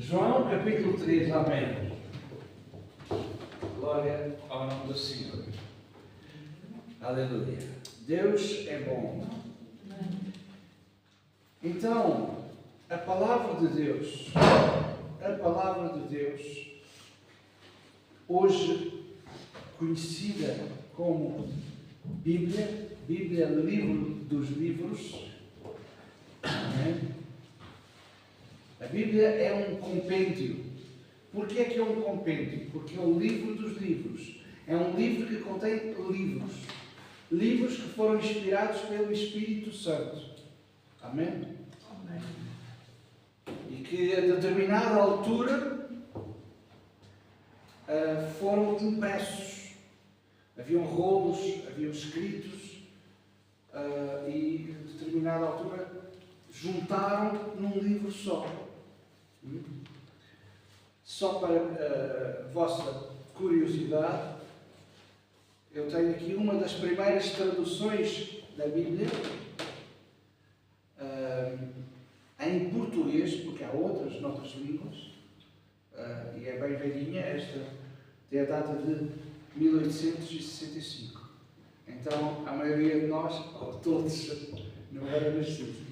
João capítulo 3, amém. Glória ao nome do Senhor. Aleluia. Deus é bom. Então, a palavra de Deus, hoje conhecida como Bíblia, livro dos livros. Amém? A Bíblia é um compêndio. Porquê é que é um compêndio? Porque é o livro dos livros. É um livro que contém livros. Livros que foram inspirados pelo Espírito Santo. Amém? Amém. E que a determinada altura foram impressos. Haviam rolos, haviam escritos e a determinada altura juntaram num livro só. Só para a vossa curiosidade, eu tenho aqui uma das primeiras traduções da Bíblia em português, porque há outras noutras línguas, e é bem velhinha. Esta tem a data de 1865. Então, a maioria de nós, ou todos, não era nascido.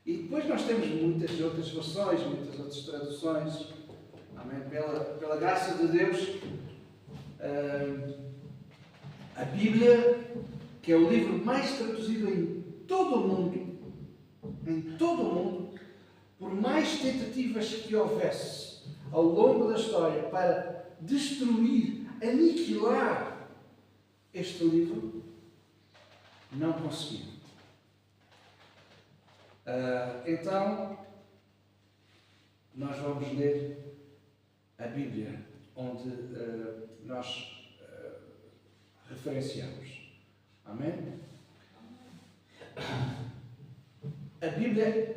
E depois nós temos muitas outras versões, muitas outras traduções. Amém? Pela graça de Deus, a Bíblia, que é o livro mais traduzido em todo o mundo, por mais tentativas que houvesse ao longo da história para destruir, aniquilar este livro, não conseguiu. Então, nós vamos ler a Bíblia, onde nós referenciamos. Amém? A Bíblia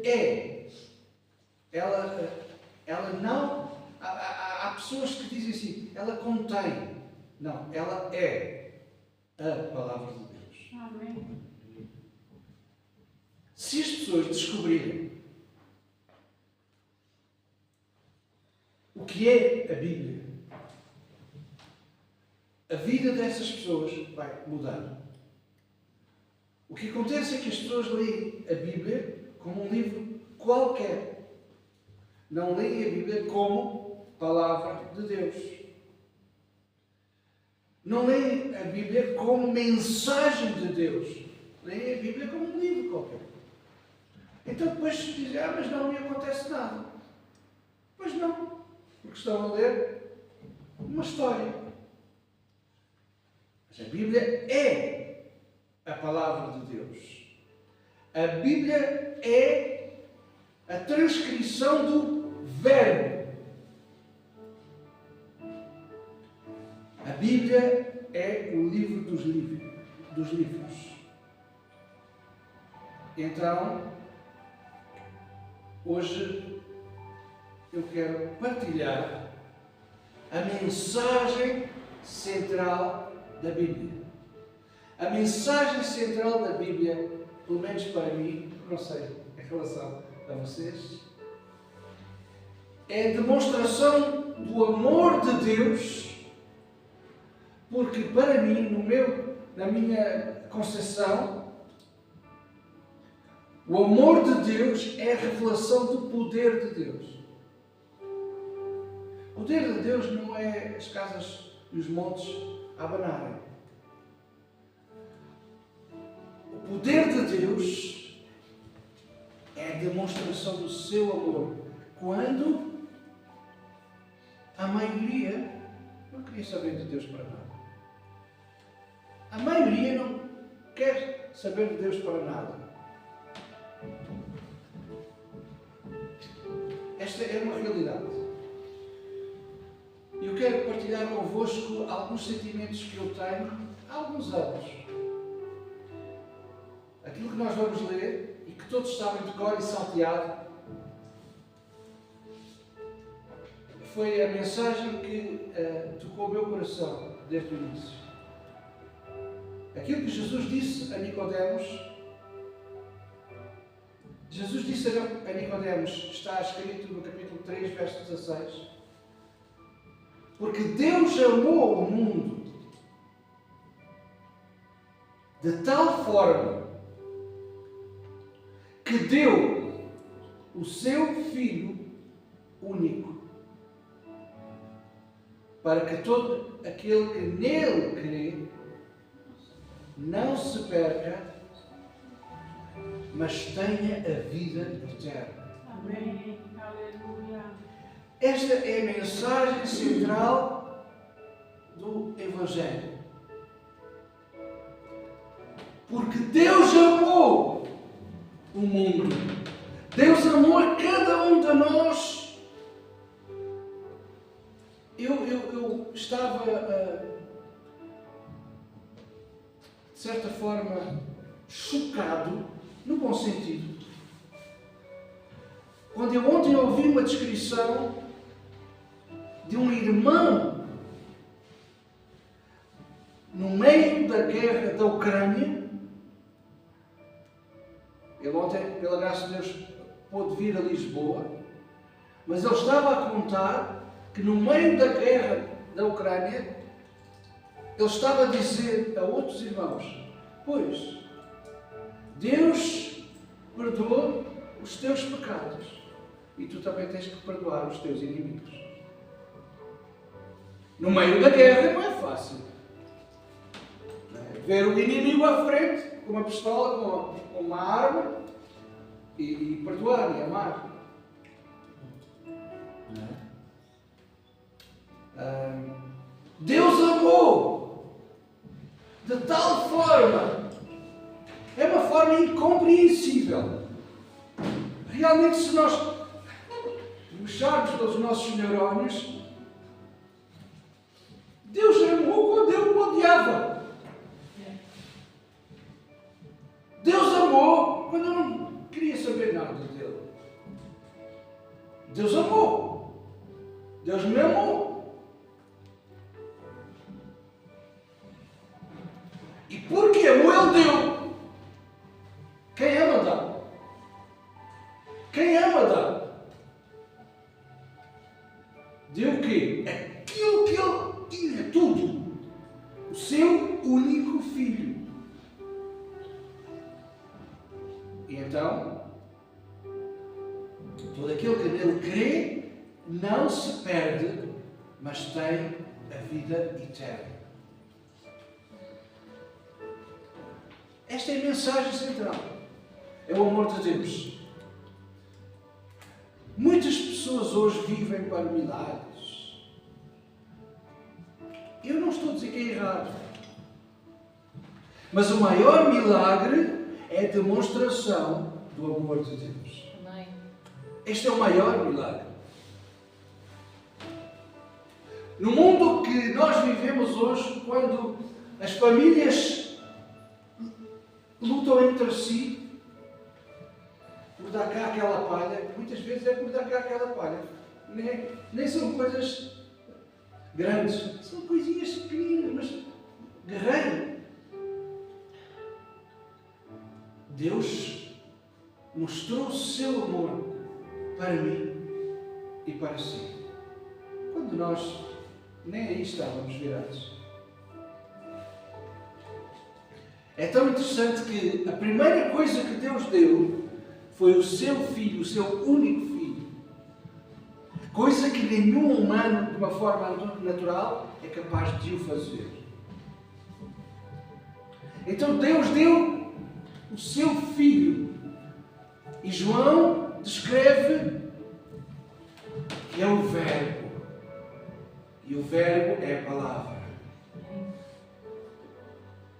ela não... Há pessoas que dizem assim, ela contém. Não, ela é a Palavra de Deus. Amém. Se as pessoas descobrirem o que é a Bíblia, a vida dessas pessoas vai mudar. O que acontece é que as pessoas leem a Bíblia como um livro qualquer. Não leem a Bíblia como Palavra de Deus. Não leem a Bíblia como mensagem de Deus. Leem a Bíblia como um livro qualquer. Então depois se dizem, mas não me acontece nada. Pois não, porque estão a ler uma história. Mas a Bíblia é a Palavra de Deus. A Bíblia é a transcrição do Verbo. A Bíblia é o livro dos livros. Então, hoje eu quero partilhar a mensagem central da Bíblia. A mensagem central da Bíblia, pelo menos para mim, não sei em relação a vocês, é a demonstração do amor de Deus, porque para mim, na minha concepção, o amor de Deus é a revelação do poder de Deus. O poder de Deus não é as casas e os montes a abanarem. O poder de Deus é a demonstração do seu amor. Quando a maioria não queria saber de Deus para nada. A maioria não quer saber de Deus para nada. Esta é uma realidade. Eu quero partilhar convosco alguns sentimentos que eu tenho há alguns anos. Aquilo que nós vamos ler e que todos sabem de cor e salteado foi a mensagem que tocou o meu coração desde o início. Aquilo que Jesus disse a Nicodemos, Jesus disse a Nicodemos, está escrito no capítulo 3, verso 16, porque Deus amou o mundo de tal forma que deu o seu Filho único, para que todo aquele que nele crê não se perca, mas tenha a vida eterna. Amém. Aleluia. Esta é a mensagem central do Evangelho. Porque Deus amou o mundo. Deus amou a cada um de nós. Eu estava, de certa forma, chocado, no bom sentido, quando eu ontem ouvi uma descrição de um irmão no meio da guerra da Ucrânia. Ele ontem, pela graça de Deus, pôde vir a Lisboa, mas ele estava a contar que no meio da guerra da Ucrânia, ele estava a dizer a outros irmãos: pois, Deus perdoa os teus pecados e tu também tens que perdoar os teus inimigos. No meio da guerra não é fácil. Ver o inimigo à frente, com uma pistola, com uma arma, e perdoar e amar. Deus amou de tal forma, é uma forma incompreensível. Realmente, se nós puxarmos pelos nossos neurónios, Deus amou quando eu o odiava. Deus amou quando eu não queria saber nada dele. Deus amou. Deus me amou. E porque amou, Ele deu. Quem ama dá. Quem ama dá. Deu o quê? Aquilo que Ele tinha, tudo. O seu único filho. E então, todo aquele que nele crê não se perde, mas tem a vida eterna. Esta é a mensagem central. É o amor de Deus. Muitas pessoas hoje vivem para milagres. Eu não estou a dizer que é errado. Mas o maior milagre é a demonstração do amor de Deus. Amém. Este é o maior milagre. No mundo que nós vivemos hoje, quando as famílias lutam entre si por dar cá aquela palha, muitas vezes é por dar cá aquela palha. Nem são coisas grandes, são coisinhas pequenas, mas guerreiro. Deus mostrou o seu amor para mim e para si, quando nós nem aí estávamos virados. É tão interessante que a primeira coisa que Deus deu foi o seu Filho, o seu único Filho. Coisa que nenhum humano, de uma forma natural, é capaz de o fazer. Então Deus deu o seu Filho. E João descreve que é o Verbo. E o Verbo é a palavra.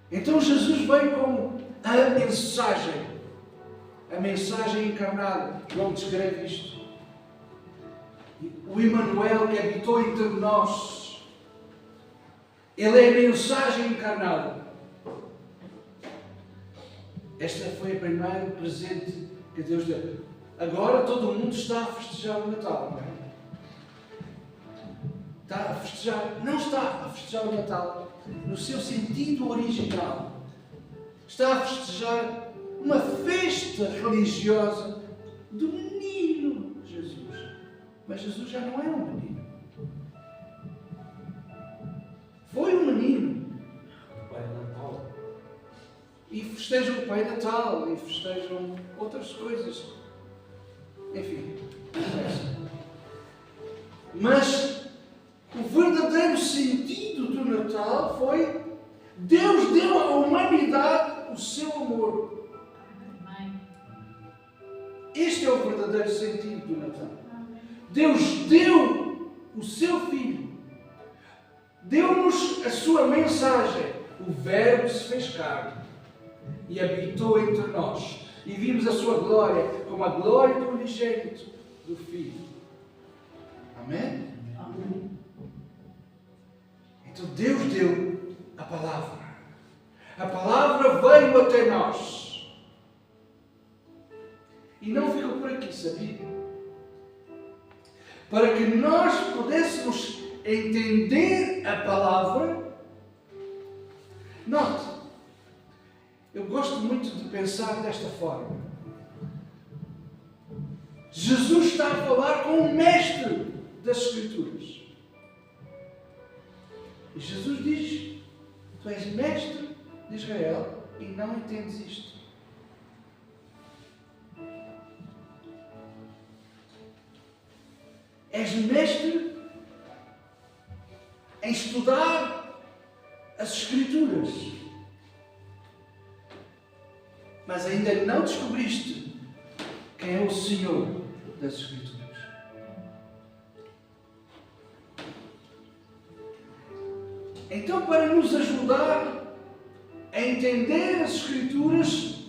Então Jesus veio com a mensagem encarnada. João descreve isto. O Emmanuel que habitou entre nós. Ele é a mensagem encarnada. Esta foi o primeiro presente que Deus deu. Agora todo mundo está a festejar o Natal, não é? Está a festejar, não está a festejar o Natal no seu sentido original. Está a festejar uma festa religiosa do menino Jesus. Mas Jesus já não é um menino. Foi um menino. Pai Natal. E festejam o Pai Natal, e festejam outras coisas. Enfim, mas o verdadeiro sentido do Natal foi Deus deu à humanidade o seu amor. Este é o verdadeiro sentido do Natal. Deus deu o seu Filho. Deu-nos a sua mensagem. O Verbo se fez carne e habitou entre nós. E vimos a sua glória como a glória do unigênito do Filho. Amém? Amém. Então Deus deu a palavra. A palavra veio até nós. E não ficou por aqui, sabia? Para que nós pudéssemos entender a palavra. Note, eu gosto muito de pensar desta forma. Jesus está a falar com o mestre das Escrituras. E Jesus diz: tu és mestre de Israel e não entendes isto. És mestre em estudar as Escrituras, mas ainda não descobriste quem é o Senhor das Escrituras. Então, para nos ajudar a entender as Escrituras,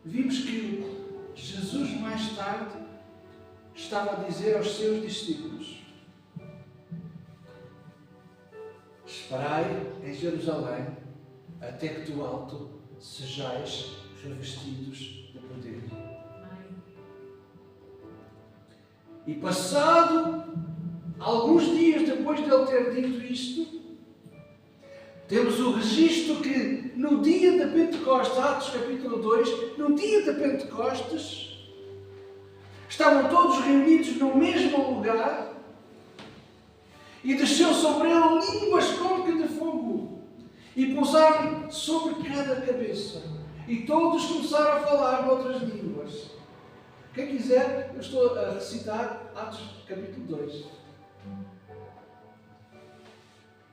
vimos que Jesus mais tarde estava a dizer aos seus discípulos: esperai em Jerusalém até que do alto sejais revestidos de poder. E passado alguns dias depois de ele ter dito isto, temos o registro que no dia de Pentecostes, Atos capítulo 2, no dia de Pentecostes, estavam todos reunidos no mesmo lugar e desceu sobre ele línguas como que de fogo e pousaram sobre cada cabeça. E todos começaram a falar noutras línguas. Quem quiser, eu estou a recitar Atos capítulo 2.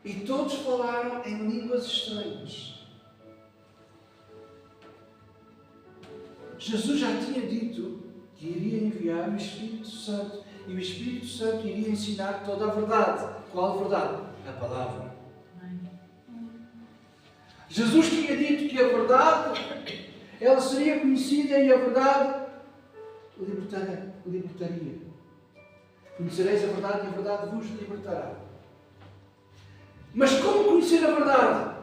E todos falaram em línguas estranhas. Jesus já tinha dito que iria enviar o Espírito Santo. E o Espírito Santo iria ensinar toda a verdade. Qual a verdade? A palavra. Jesus tinha dito que a verdade, ela seria conhecida e a verdade libertaria. Conhecereis a verdade e a verdade vos libertará. Mas como conhecer a verdade?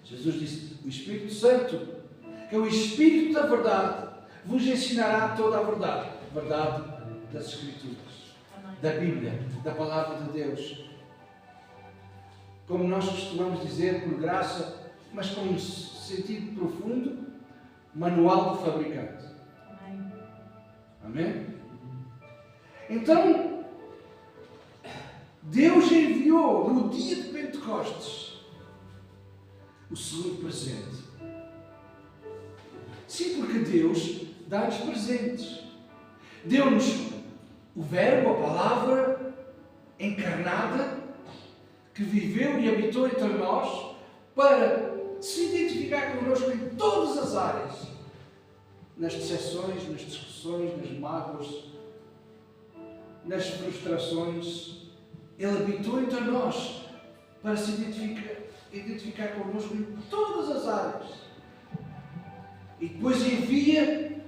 Jesus disse: o Espírito Santo, que é o Espírito da verdade, vos ensinará toda a verdade. Verdade das Escrituras, da Bíblia, da Palavra de Deus. Como nós costumamos dizer, por graça, mas com um sentido profundo, manual do fabricante. Amém? Então, Deus enviou no dia de Pentecostes o segundo presente. Sim, porque Deus dá-nos presentes. Deu-nos o Verbo, a Palavra encarnada, que viveu e habitou entre nós, para se identificar connosco em todas as áreas. Nas decepções, nas discussões, nas mágoas, nas frustrações. Ele habitou entre nós para se identificar connosco em todas as áreas. E depois envia,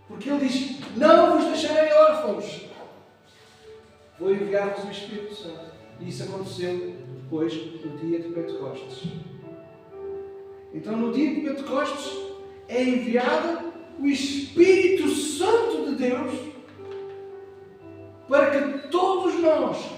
porque ele diz: não vos deixarei órfãos. Vou enviar-vos o Espírito Santo. E isso aconteceu depois no dia de Pentecostes. Então, no dia de Pentecostes é enviado o Espírito Santo de Deus para que todos nós,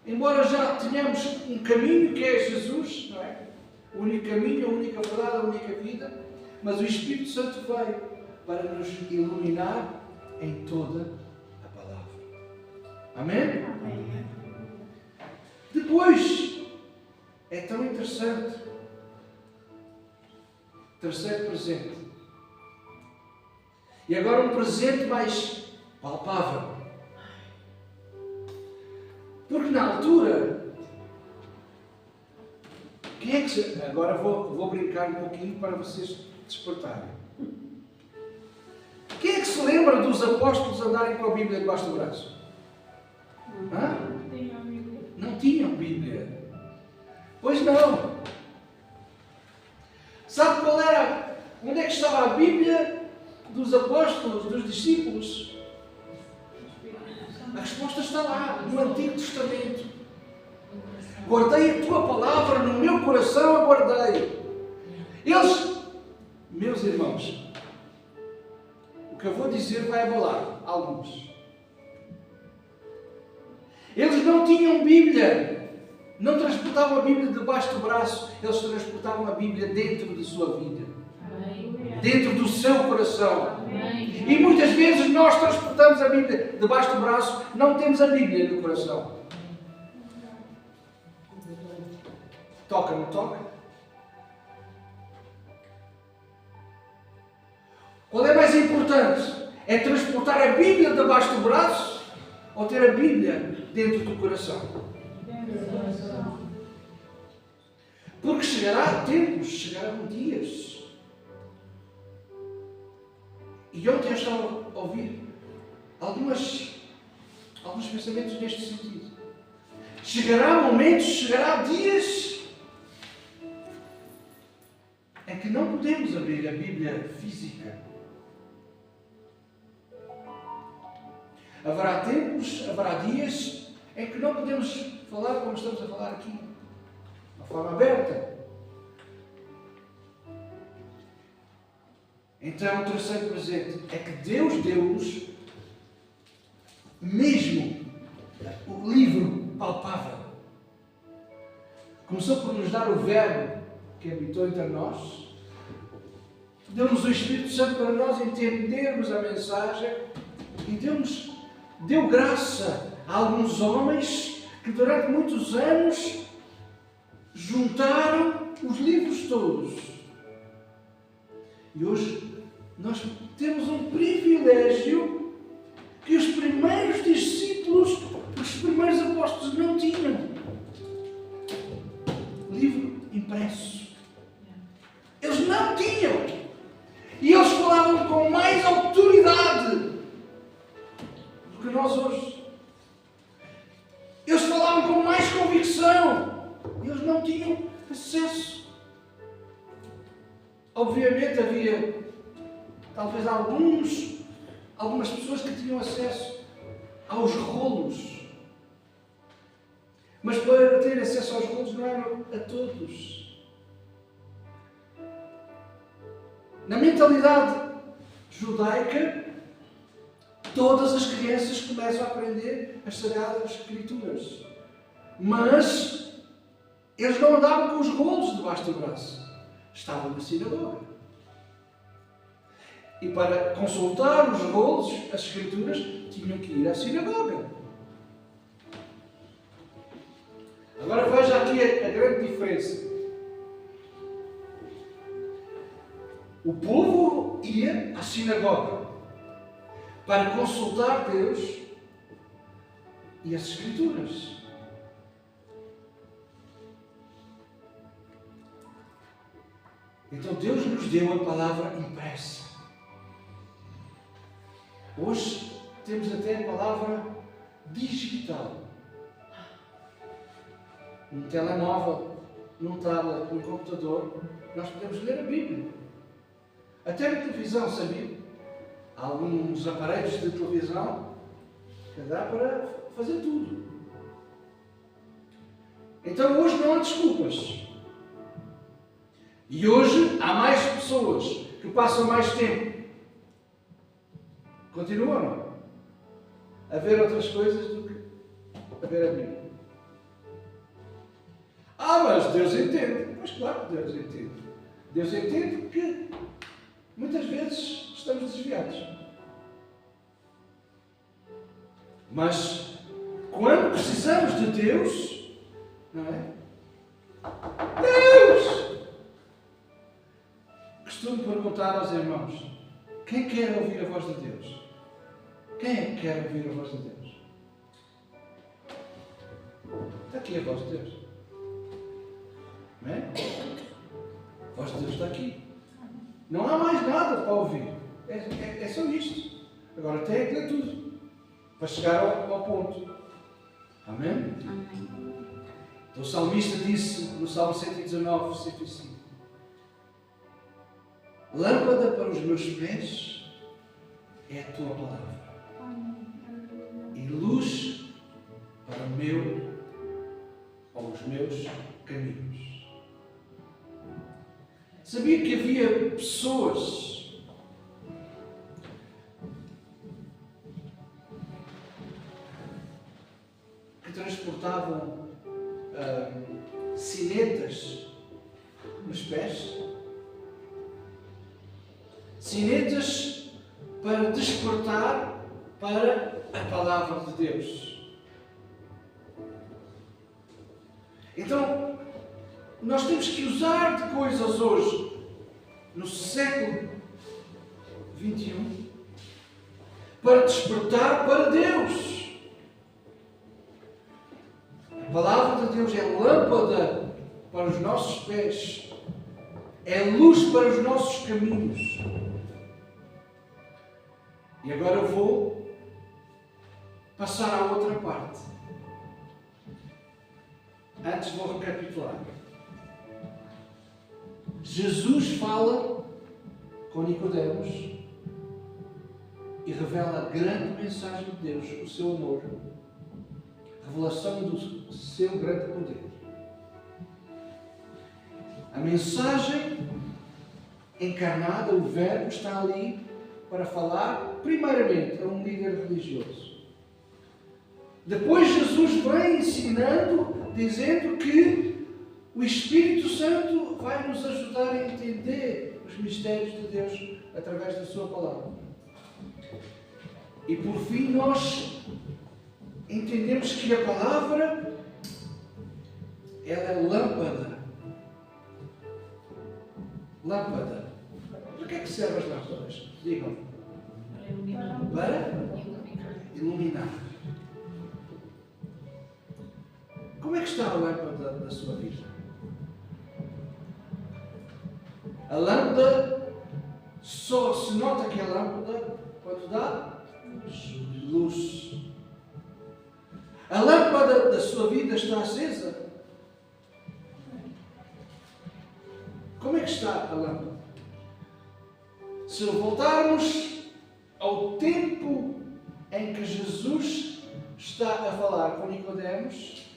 embora já tenhamos um caminho que é Jesus, não é? O único caminho, a única verdade, a única vida, mas o Espírito Santo veio para nos iluminar em toda a palavra. Amém? Amém. Depois, é tão interessante. Terceiro presente. E agora um presente mais palpável. Porque na altura, quem é que se... Agora vou brincar um pouquinho para vocês despertarem. Quem é que se lembra dos apóstolos andarem com a Bíblia debaixo do braço? Hã? Não tinham Bíblia. Pois não. Sabe qual era? Onde é que estava a Bíblia dos apóstolos, dos discípulos? A resposta está lá, no Antigo Testamento. Guardei a tua palavra no meu coração, a guardei. Eles, meus irmãos, o que eu vou dizer vai abalar alguns. Eles não tinham Bíblia, não transportavam a Bíblia debaixo do braço, eles transportavam a Bíblia dentro da sua vida, dentro do seu coração. E muitas vezes nós transportamos a Bíblia debaixo do braço, não temos a Bíblia no coração. Toca, não toca? Qual é mais importante? É transportar a Bíblia debaixo do braço ou ter a Bíblia dentro do coração? Porque chegará tempos, chegarão dias. E ontem eu estava a ouvir alguns pensamentos neste sentido. Chegará momentos, chegará dias em que não podemos abrir a Bíblia física. Haverá tempos, haverá dias em que não podemos falar como estamos a falar aqui, de uma forma aberta. Então, o terceiro presente é que Deus deu-nos mesmo o livro palpável. Começou por nos dar o Verbo que habitou entre nós. Deu-nos o Espírito Santo para nós entendermos a mensagem e deu graça a alguns homens que durante muitos anos juntaram os livros todos. E hoje nós temos um privilégio que os primeiros discípulos, os primeiros apóstolos não tinham. Livro impresso. Eles não tinham. E eles falavam com mais autoridade do que nós hoje. Eles falavam com mais convicção. Eles não tinham acesso. Obviamente havia talvez algumas pessoas que tinham acesso aos rolos. Mas para ter acesso aos rolos não era a todos. Na mentalidade judaica, todas as crianças começam a aprender as Sagradas Escrituras. Mas eles não andavam com os rolos debaixo do braço. Estavam na sinagoga. E para consultar os rolos, as Escrituras, tinham que ir à sinagoga. Agora veja aqui a grande diferença. O povo ia à sinagoga para consultar Deus e as Escrituras. Então Deus nos deu a palavra impressa. Hoje temos até a palavra digital. Num telemóvel, num tablet, num computador, nós podemos ler a Bíblia. Até na televisão, sabia? Há alguns aparelhos de televisão que dá para fazer tudo. Então hoje não há desculpas. E hoje há mais pessoas que passam mais tempo. Continuam a ver outras coisas do que a ver a Bíblia. Mas Deus entende. Pois claro que Deus entende. Deus entende que muitas vezes estamos desviados. Mas, quando precisamos de Deus, não é? Deus! Costumo perguntar aos irmãos: quem quer ouvir a voz de Deus? Quem é que quer ouvir a voz de Deus? Está aqui a voz de Deus. Não é? A voz de Deus está aqui. Não há mais nada para ouvir. É só isto. Agora tem que ler tudo. Para chegar ao ponto. Amém? Amém. Então o salmista disse no Salmo 119, versículo 5: lâmpada para os meus pés é a tua palavra, e luz para o meu ou os meus caminhos. Sabia que havia pessoas que transportavam sinetas nos pés? Sinetas para despertar para a palavra de Deus. Então, nós temos que usar de coisas hoje, no século XXI, para despertar para Deus. A palavra de Deus é lâmpada para os nossos pés, é luz para os nossos caminhos. E agora eu vou passar à outra parte. Antes vou recapitular. Jesus fala com Nicodemos e revela a grande mensagem de Deus, o seu amor, a revelação do seu grande poder. A mensagem encarnada, o Verbo, está ali para falar, primeiramente, a um líder religioso. Depois Jesus vem ensinando, dizendo que o Espírito Santo vai nos ajudar a entender os mistérios de Deus através da sua palavra. E por fim nós entendemos que a palavra, ela é lâmpada. Lâmpada. Para que é que servem as lâmpadas? Digam. Para iluminar. Como é que está a lâmpada da sua vida? A lâmpada só se nota que é lâmpada quando dá luz. A lâmpada da sua vida está acesa? Como é que está a lâmpada? Se voltarmos ao tempo em que Jesus está a falar com Nicodemos,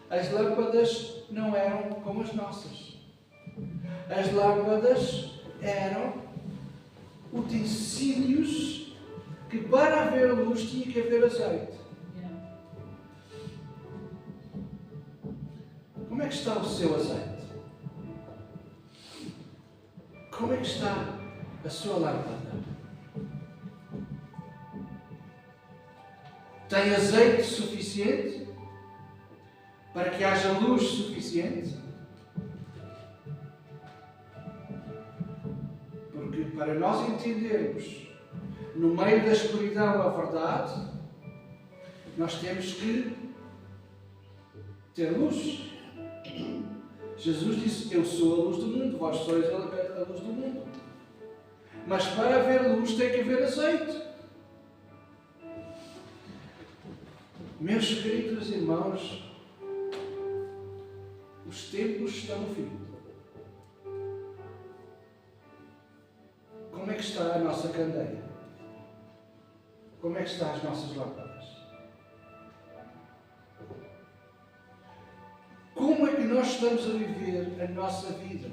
as lâmpadas não eram como as nossas. As lâmpadas eram utensílios que para haver luz tinha que haver azeite. Como é que está o seu azeite? Como é que está a sua lâmpada? Tem azeite suficiente para que haja luz suficiente? Porque para nós entendermos no meio da escuridão a verdade, nós temos que ter luz. Jesus disse: eu sou a luz do mundo, vós sois a luz do mundo. Mas para haver luz tem que haver azeite. Meus queridos irmãos, os tempos estão no fim. Como é que está a nossa candeia? Como é que estão as nossas lâmpadas? Como é que nós estamos a viver a nossa vida?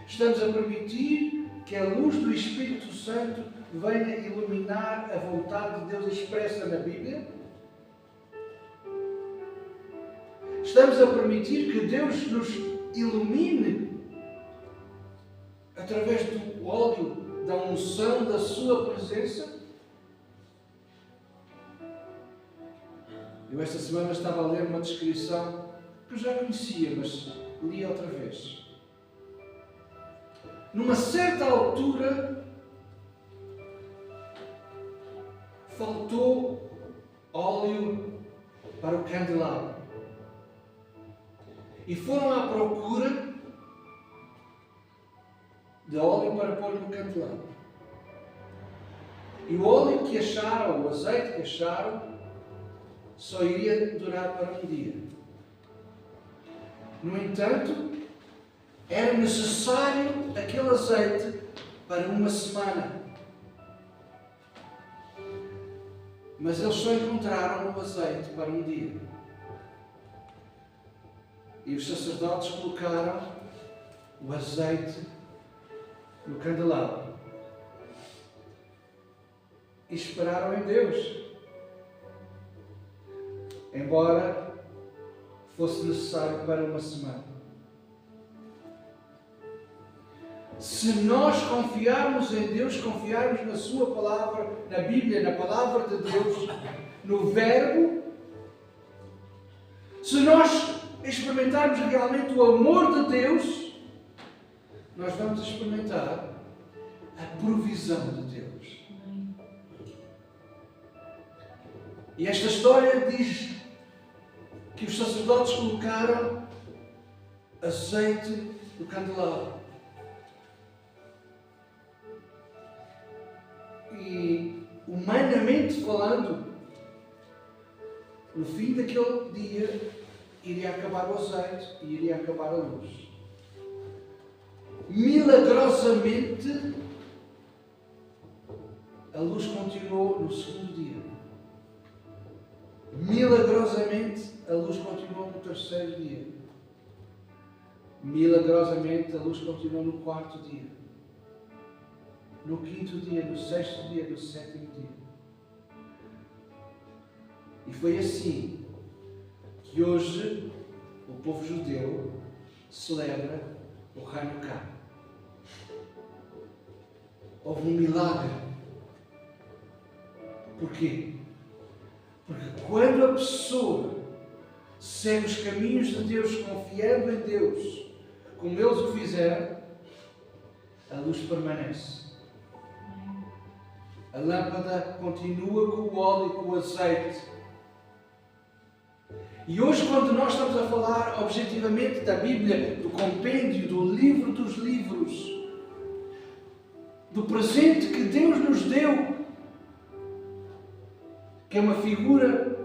Estamos a permitir que a luz do Espírito Santo venha iluminar a vontade de Deus expressa na Bíblia? Estamos a permitir que Deus nos ilumine através do óleo da unção da sua presença? Eu esta semana estava a ler uma descrição que eu já conhecia, mas li outra vez. Numa certa altura, faltou óleo para o candelabro. E foram à procura de óleo para pôr no candelabro. E o óleo que acharam, o azeite que acharam, só iria durar para um dia. No entanto, era necessário aquele azeite para uma semana. Mas eles só encontraram o azeite para um dia. E os sacerdotes colocaram o azeite no candelabro. E esperaram em Deus. Embora fosse necessário para uma semana. Se nós confiarmos em Deus, confiarmos na Sua Palavra, na Bíblia, na Palavra de Deus, no Verbo, se nós experimentarmos realmente o amor de Deus, nós vamos experimentar a provisão de Deus. E esta história diz que os sacerdotes colocaram azeite no candelabro. E, humanamente falando, no fim daquele dia, iria acabar o azeite e iria acabar a luz. Milagrosamente, a luz continuou no segundo dia. Milagrosamente, a luz continuou no terceiro dia. Milagrosamente, a luz continuou no quarto dia. No quinto dia, no sexto dia, no sétimo dia. E foi assim que hoje o povo judeu celebra o Hanukkah. Houve um milagre. Porquê? Porque quando a pessoa segue os caminhos de Deus, confiando em Deus, como eles o fizeram, a luz permanece. A lâmpada continua com o óleo e com o azeite. E hoje, quando nós estamos a falar objetivamente da Bíblia, do compêndio, do livro dos livros, do presente que Deus nos deu, que é uma figura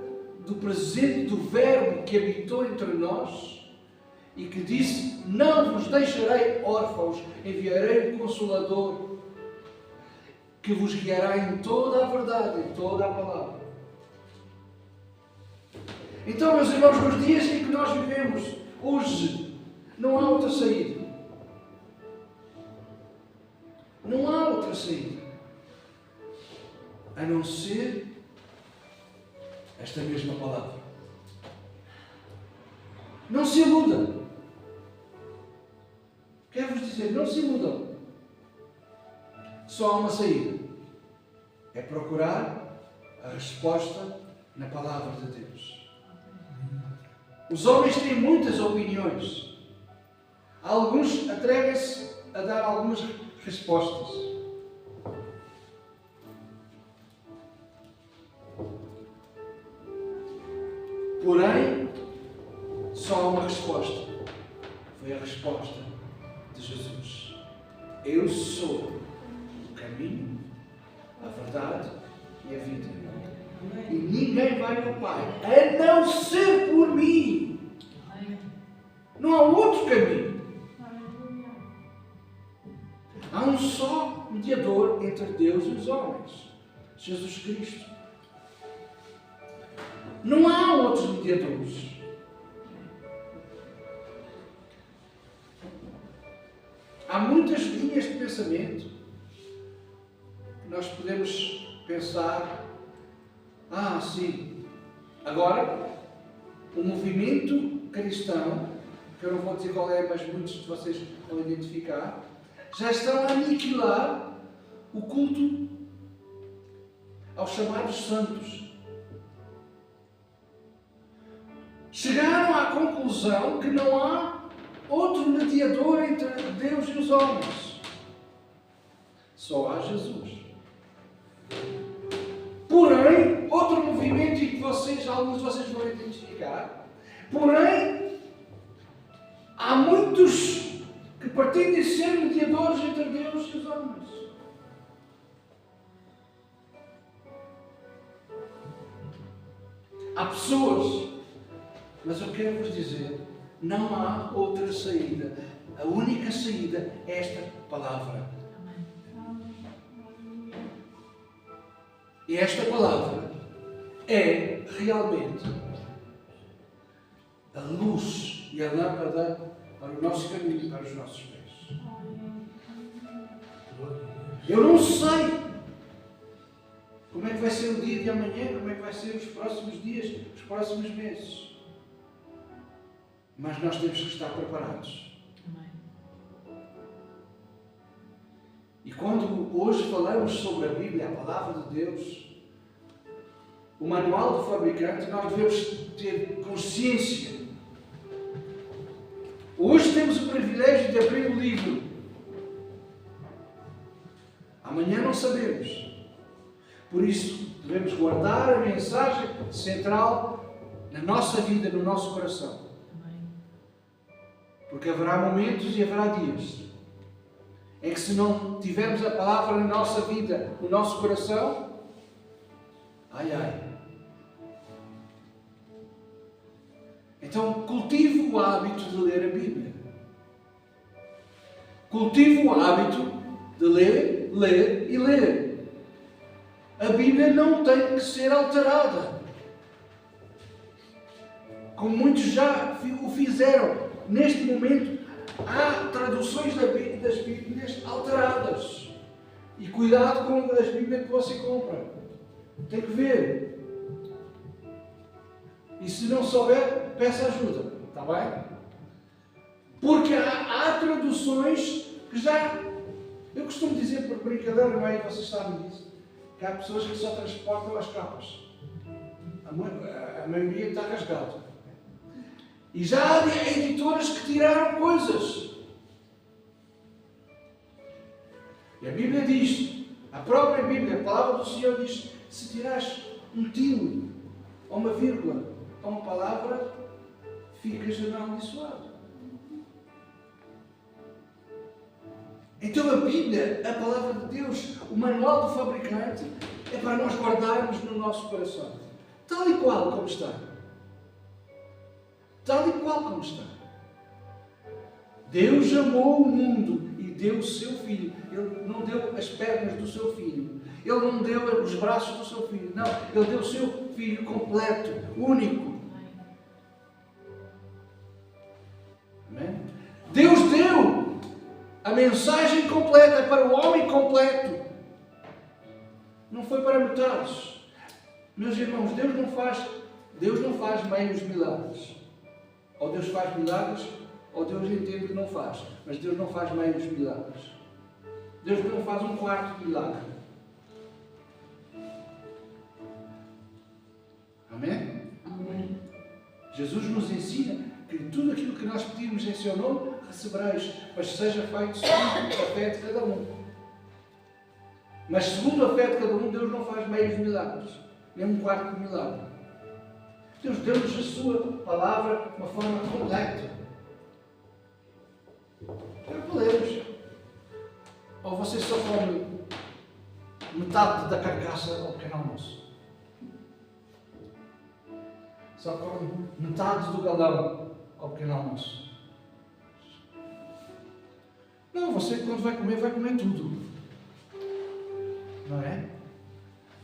do presente do Verbo que habitou entre nós e que disse: não vos deixarei órfãos, enviarei o Consolador, que vos guiará em toda a verdade, em toda a palavra. Então, meus irmãos, nos dias em que nós vivemos, hoje, não há outra saída. Não há outra saída. A não ser esta mesma palavra. Não se iludam. Quero-vos dizer, não se iludam. Só há uma saída. É procurar a resposta na palavra de Deus. Os homens têm muitas opiniões. Alguns atrevem-se a dar algumas respostas. Porém, só há uma resposta. Foi a resposta de Jesus. Eu sou o caminho, a verdade e a vida. E ninguém vai ao Pai, a não ser por mim. Não há outro caminho. Há um só mediador entre Deus e os homens, Jesus Cristo. Não há outros mediadores. Há muitas linhas de pensamento que nós podemos pensar: ah, sim, agora o movimento cristão, que eu não vou dizer qual é, mas muitos de vocês vão identificar, já estão a aniquilar o culto aos chamados santos. Chegaram à conclusão que não há outro mediador entre Deus e os homens. Só há Jesus. Porém, outro movimento em que alguns de vocês vão identificar, porém, há muitos que pretendem ser mediadores entre Deus e os homens. Há pessoas, mas eu quero vos dizer, não há outra saída. A única saída é esta palavra. E esta palavra é realmente a luz e a lâmpada para o nosso caminho e para os nossos pés. Eu não sei como é que vai ser o dia de amanhã, como é que vai ser os próximos dias, os próximos meses. Mas nós temos que estar preparados. E quando hoje falamos sobre a Bíblia, a Palavra de Deus, o manual do fabricante, nós devemos ter consciência. Hoje temos o privilégio de abrir o livro. Amanhã não sabemos. Por isso, devemos guardar a mensagem central na nossa vida, no nosso coração. Porque haverá momentos e haverá dias em que, se não tivermos a palavra na nossa vida, no nosso coração, ai ai. Então, cultive o hábito de ler a Bíblia. Cultive o hábito de ler, ler e ler. A Bíblia não tem que ser alterada, como muitos já o fizeram. Neste momento, há traduções das Bíblias alteradas. E cuidado com as Bíblias que você compra. Tem que ver. E se não souber, peça ajuda. Está bem? Porque há traduções que já... Eu costumo dizer por brincadeira, não é? Vocês sabem disso. Que há pessoas que só transportam as capas. A maioria está rasgado. E já há editoras que tiraram coisas. E a Bíblia diz, a própria Bíblia, a palavra do Senhor diz, se tirares um tio ou uma vírgula a uma palavra, ficas amaldiçoado. Então a Bíblia, a palavra de Deus, o manual do fabricante, é para nós guardarmos no nosso coração. Tal e qual como está. Tal e qual como está. Deus amou o mundo e deu o seu Filho. Ele não deu as pernas do seu Filho. Ele não deu os braços do seu Filho. Não, Ele deu o seu Filho completo, único. Amém? Deus deu a mensagem completa para o homem completo. Não foi para metades. Meus irmãos, Deus não faz meios milagres. Ou Deus faz milagres, ou Deus entende que não faz. Mas Deus não faz meios milagres. Deus não faz um quarto milagre. Amém? Amém. Jesus nos ensina que tudo aquilo que nós pedimos em seu nome, recebereis, mas seja feito segundo a fé de cada um. Mas segundo a fé de cada um, Deus não faz meios milagres, nem um quarto de milagre. Deus deu-nos a sua palavra de uma forma completa. Para podermos. Ou você só come metade da carcaça ao pequeno almoço. Só come metade do galão ao pequeno almoço. Não, você quando vai comer tudo. Não é?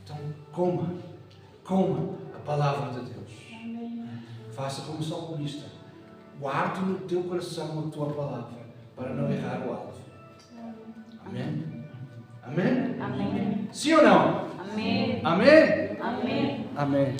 Então, coma a palavra de Deus. Faça como salmista. Guarde no teu coração a tua palavra, para não errar o alvo. Amém? Amém? Amém. Sim ou não? Amém. Amém? Amém. Amém.